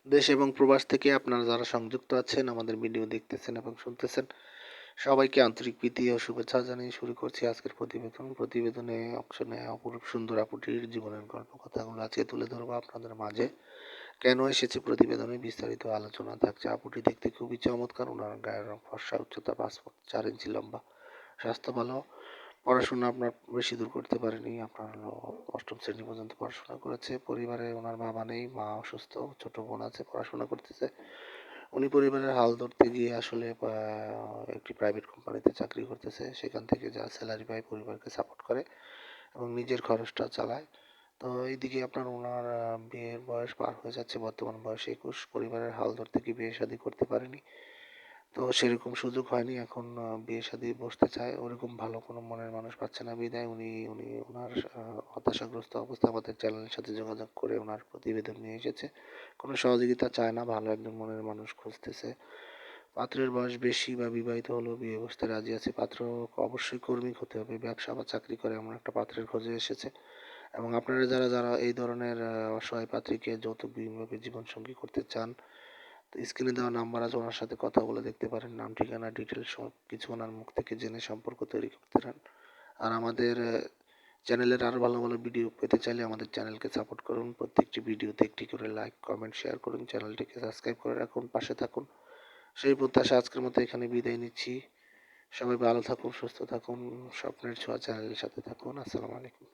দেশ এবং প্রবাস থেকে আপনারা যারা সংযুক্ত আছেন, আমাদের ভিডিও দেখতেছেন এবং শুনতেছেন, সবাইকে আন্তরিক প্রীতি ও শুভেচ্ছা জানিয়ে শুরু করছি আজকের প্রতিবেদন। প্রতিবেদনে অংশ নেয়া অপরূপ সুন্দর আপুটির জীবনের গল্প কথাগুলো আজকে তুলে ধরবো আপনাদের মাঝে। কেন এসেছে প্রতিবেদনে বিস্তারিত আলোচনা থাকছে। আপুটি দেখতে খুবই চমৎকার, ওনার গায়ের রং ফর্সা, উচ্চতা 5 ফুট 4 ইঞ্চি লম্বা, স্বাস্থ্য ভালো। পড়াশোনা আপনার বেশি দূর করতে পারেনি, আপনার হলো অষ্টম শ্রেণী পর্যন্ত পড়াশোনা করেছে। পরিবারে ওনার বাবা নেই, মা অসুস্থ, ছোট বোন আছে, পড়াশোনা করতেছে। উনি পরিবারের হাল ধরতে গিয়ে আসলে একটি প্রাইভেট কোম্পানিতে চাকরি করতেছে, সেখান থেকে যা স্যালারি পায় পরিবারকে সাপোর্ট করে এবং নিজের খরচটা চালায়। তো এইদিকে আপনার ওনার বিয়ের বয়স পার হয়ে যাচ্ছে, বর্তমান বয়স 21। পরিবারের হাল ধরতে গিয়ে বিয়ে শাদী করতে পারেনি, তো সেরকম সুযোগ হয়নি। এখন বিয়ে শাদী বসতে চায়, ওরকম ভালো কোনো মনের মানুষ পাচ্ছে না বিধায় উনি উনি ওনার হতাশাগ্রস্ত অবস্থায় আমাদের চ্যানেলের সাথে যোগাযোগ করে ওনার প্রতিবেদন নিয়ে এসেছে। কোনো সহযোগিতা চায় না, ভালো একজন মনের মানুষ খুঁজতেছে। পাত্রের বয়স বেশি বা বিবাহিত হলেও বিয়ে বসতে রাজি আছে। পাত্র অবশ্যই কর্মী হতে হবে, ব্যবসা বা চাকরি করে এমন একটা পাত্রের খোঁজে এসেছে। এবং আপনারা যারা যারা এই ধরনের অসহায় পাত্রীকে যৌতুকবিহীনভাবে জীবনসঙ্গী করতে চান, তো স্ক্রিনে দেওয়া নাম্বার আছে, ওনার সাথে কথা বলে দেখতে পারেন। নাম, ঠিকানা, ডিটেলস সব কিছু ওনার মুখ থেকে জেনে সম্পর্ক তৈরি করতে পারেন। আর আমাদের চ্যানেলের আরও ভালো ভালো ভিডিও পেতে চাইলে আমাদের চ্যানেলকে সাপোর্ট করুন। প্রত্যেকটি ভিডিওতে একটি করে লাইক, কমেন্ট, শেয়ার করুন। চ্যানেলটিকে সাবস্ক্রাইব করে রাখুন, পাশে থাকুন। সেই প্রত্যাশা আজকের মতো এখানে বিদায় নিচ্ছি। সবাই ভালো থাকুন, সুস্থ থাকুন, স্বপ্নের ছোঁয়া চ্যানেলের সাথে থাকুন। আসসালামু আলাইকুম।